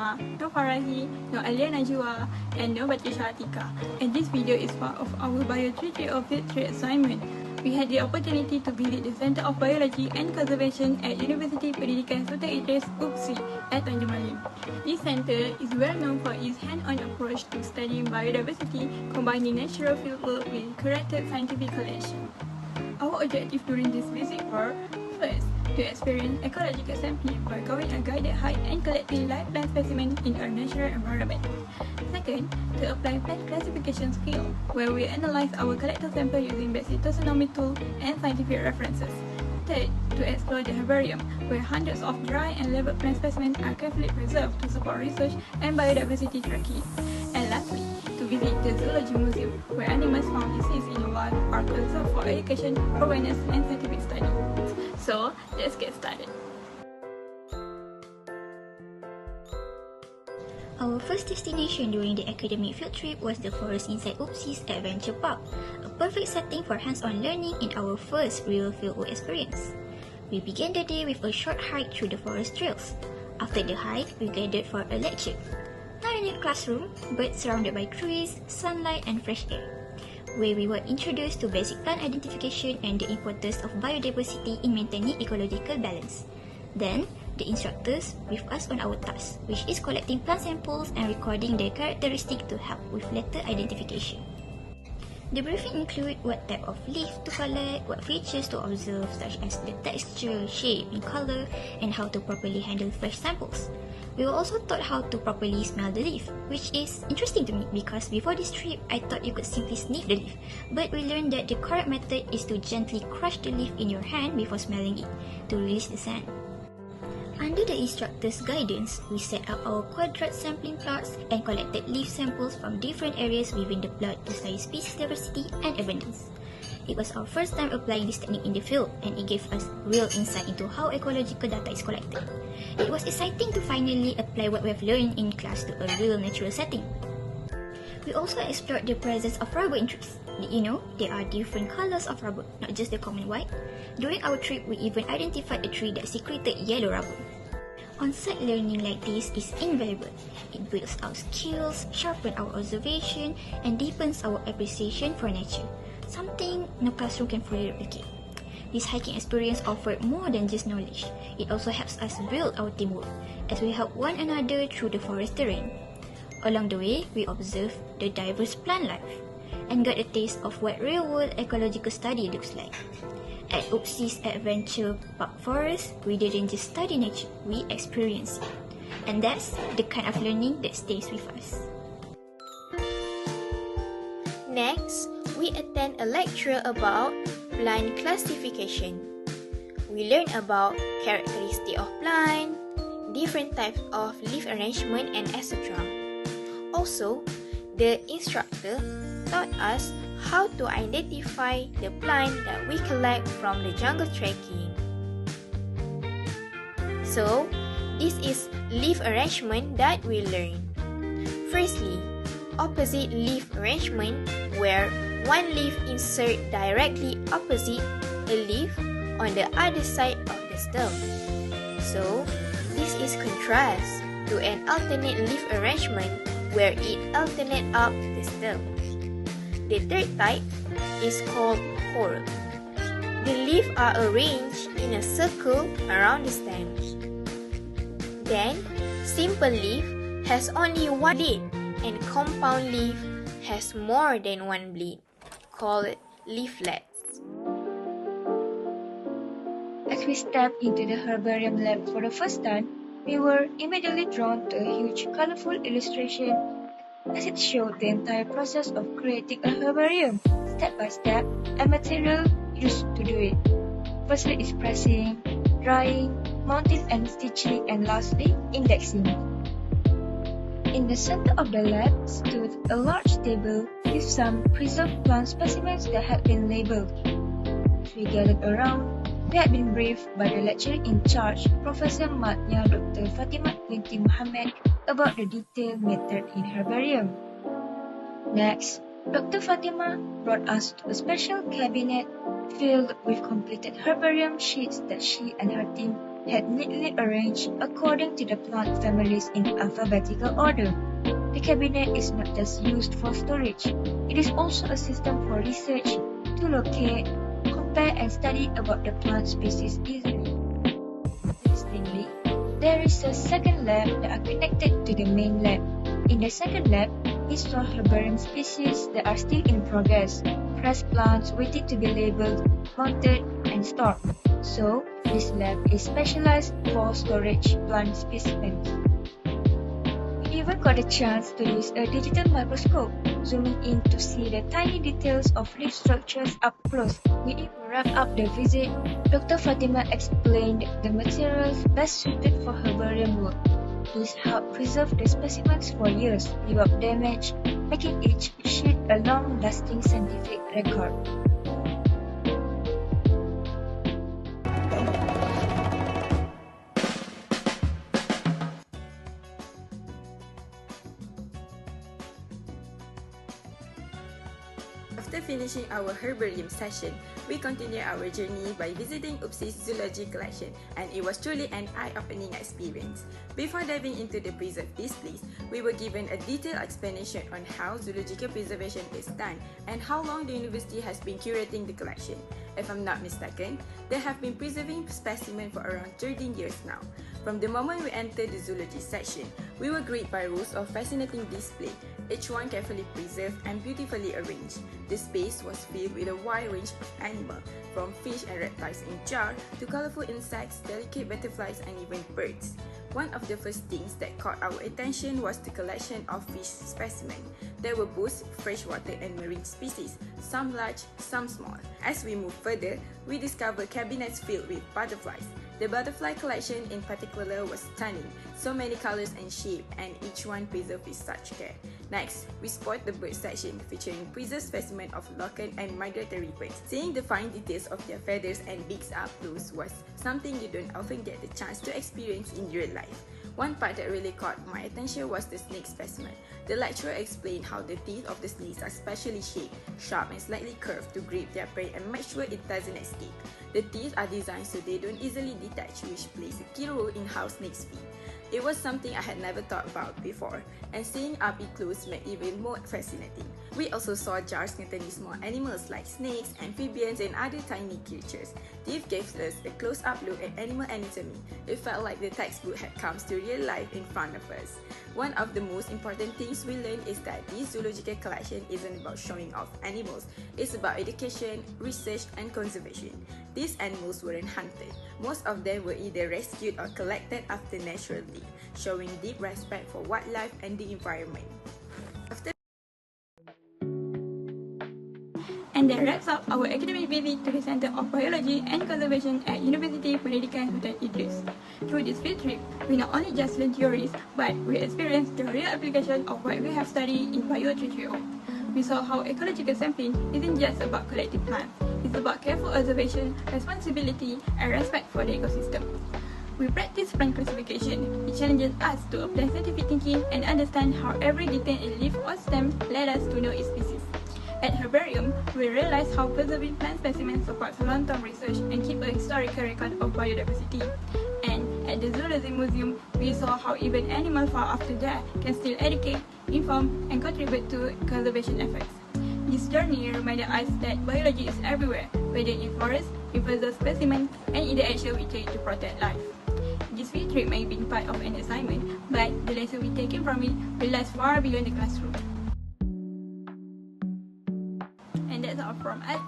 RAHMAH, NURFARAHIN, NURALIA NAJWA, and BATRISYA ATIKAH. And this video is part of our BIO330 field trip assignment. We had the opportunity to visit the Center of Biology and Conservation at University Pendidikan Sultan Idris UPSI at Tanjung Malim. This center is well known for its hand-on approach to studying biodiversity, combining natural fieldwork with curated scientific collection. Our objective during this visit were, first, to experience ecological sampling by going a guided hike and collecting live plant specimens in our natural environment. Second, to apply plant classification skill, where we analyze our collected sample using basic taxonomy tool and scientific references. Third, to explore the herbarium, where hundreds of dry and labeled plant specimens are carefully preserved to support research and biodiversity tracking. And lastly, to visit the Zoology Museum, where animals found deceased in the wild are conserved for education, awareness, and scientific study. So, let's get started. Our first destination during the academic field trip was the forest inside UPSI's Adventure Park, a perfect setting for hands-on learning in our first real fieldwork experience. We began the day with a short hike through the forest trails. After the hike, we gathered for a lecture. Not in a classroom, but surrounded by trees, sunlight, and fresh air, where we were introduced to basic plant identification and the importance of biodiversity in maintaining ecological balance. Then, the instructors briefed us on our task, which is collecting plant samples and recording their characteristics to help with later identification. The briefing include what type of leaf to collect, what features to observe such as the texture, shape, and color, and how to properly handle fresh samples. We were also taught how to properly smell the leaf, which is interesting to me because before this trip, I thought you could simply sniff the leaf, but we learned that the correct method is to gently crush the leaf in your hand before smelling it to release the scent. Under the instructor's guidance, we set up our quadrat sampling plots and collected leaf samples from different areas within the plot to study species diversity and abundance. It was our first time applying this technique in the field, and it gave us real insight into how ecological data is collected. It was exciting to finally apply what we have learned in class to a real natural setting. We also explored the presence of rubber in trees. Did you know there are different colors of rubber, not just the common white? During our trip, we even identified a tree that secreted yellow rubber. On-site learning like this is invaluable. It builds our skills, sharpens our observation, and deepens our appreciation for nature, something no classroom can fully replicate. This hiking experience offered more than just knowledge. It also helps us build our teamwork, as we help one another through the forest terrain. Along the way, we observed the diverse plant life and got a taste of what real-world ecological study looks like. At UPSI's Adventure Park Forest, we didn't just study nature, we experienced it. And that's the kind of learning that stays with us. Next, we attend a lecture about plant classification. We learn about characteristics of plant, different types of leaf arrangement, and etc. Also, the instructor taught us how to identify the plant that we collect from the jungle trekking. So, this is leaf arrangement that we learn. Firstly, opposite leaf arrangement, where one leaf insert directly opposite a leaf on the other side of the stem. So, this is contrast to an alternate leaf arrangement where it alternates up the stem. The third type is called whorl. The leaves are arranged in a circle around the stem. Then, simple leaf has only one blade, and compound leaf has more than one blade, called leaflets. As we stepped into the herbarium lab for the first time, we were immediately drawn to a huge, colorful illustration as it showed the entire process of creating a herbarium, step by step, and material used to do it. Firstly is pressing, drying, mounting and stitching, and lastly, indexing. In the center of the lab stood a large table with some preserved plant specimens that had been labeled. As we gathered around, we had been briefed by the lecturer in charge, Professor Madnya Dr. Fatimah binti Mohamad, about the detailed method in herbarium. Next, Dr. Fatimah brought us to a special cabinet filled with completed herbarium sheets that she and her team had neatly arranged according to the plant families in alphabetical order. The cabinet is not just used for storage, it is also a system for research to locate, compare and study about the plant species easily. Interestingly, there is a second lab that are connected to the main lab. In the second lab, we saw herbarium species that are still in progress, fresh plants waiting to be labeled, mounted and stored. So, this lab is specialized for storage plant specimens. We even got a chance to use a digital microscope, zooming in to see the tiny details of leaf structures up close. We even wrapped up the visit. Dr. Fatima explained the materials best suited for herbarium work. This helped preserve the specimens for years without damage, making each sheet a long-lasting scientific record. After finishing our herbarium session, we continued our journey by visiting UPSI's zoology collection, and it was truly an eye-opening experience. Before diving into the preserved displays, we were given a detailed explanation on how zoological preservation is done and how long the university has been curating the collection. If I'm not mistaken, they have been preserving specimens for around 13 years now. From the moment we entered the zoology section, we were greeted by rows of fascinating displays, each one carefully preserved and beautifully arranged. The space was filled with a wide range of animals, from fish and reptiles in jars to colorful insects, delicate butterflies, and even birds. One of the first things that caught our attention was the collection of fish specimens. There were both freshwater and marine species, some large, some small. As we moved further, we discovered cabinets filled with butterflies. The butterfly collection in particular was stunning, so many colors and shapes, and each one preserved with such care. Next, we spotted the bird section featuring preserved specimens of local and migratory birds. Seeing the fine details of their feathers and beaks up close was something you don't often get the chance to experience in real life. One part that really caught my attention was the snake specimen. The lecturer explained how the teeth of the snakes are specially shaped, sharp and slightly curved to grip their prey and make sure it doesn't escape. The teeth are designed so they don't easily detach, which plays a key role in how snakes feed. It was something I had never thought about before, and seeing up close made it even more fascinating. We also saw jars containing small animals like snakes, amphibians, and other tiny creatures. This gave us a close-up look at animal anatomy. It felt like the textbook had come to real life in front of us. One of the most important things we learned is that this zoological collection isn't about showing off animals. It's about education, research, and conservation. These animals weren't hunted. Most of them were either rescued or collected after natural death, showing deep respect for wildlife and the environment. And that wraps up our academic visit to the Center of Biology and Conservation at University Pendidikan Sultan Idris. Through this field trip, we not only just learned theories, but we experienced the real application of what we have studied in BIO330. We saw how ecological sampling isn't just about collecting plants, it's about careful observation, responsibility, and respect for the ecosystem. We practice plant classification. It challenges us to apply scientific thinking and understand how every detail in leaf or stem led us to know its species. At Herbarium, we realized how preserving plant specimens supports long-term research and keep a historical record of biodiversity. And at the Zoology Museum, we saw how even animals far after death can still educate, inform, and contribute to conservation efforts. This journey reminded us that biology is everywhere, whether in forests, in preserved specimens, and in the action we take to protect life. This field trip may be part of an assignment, but the lesson we taken from it will last far beyond the classroom. And that's all from us.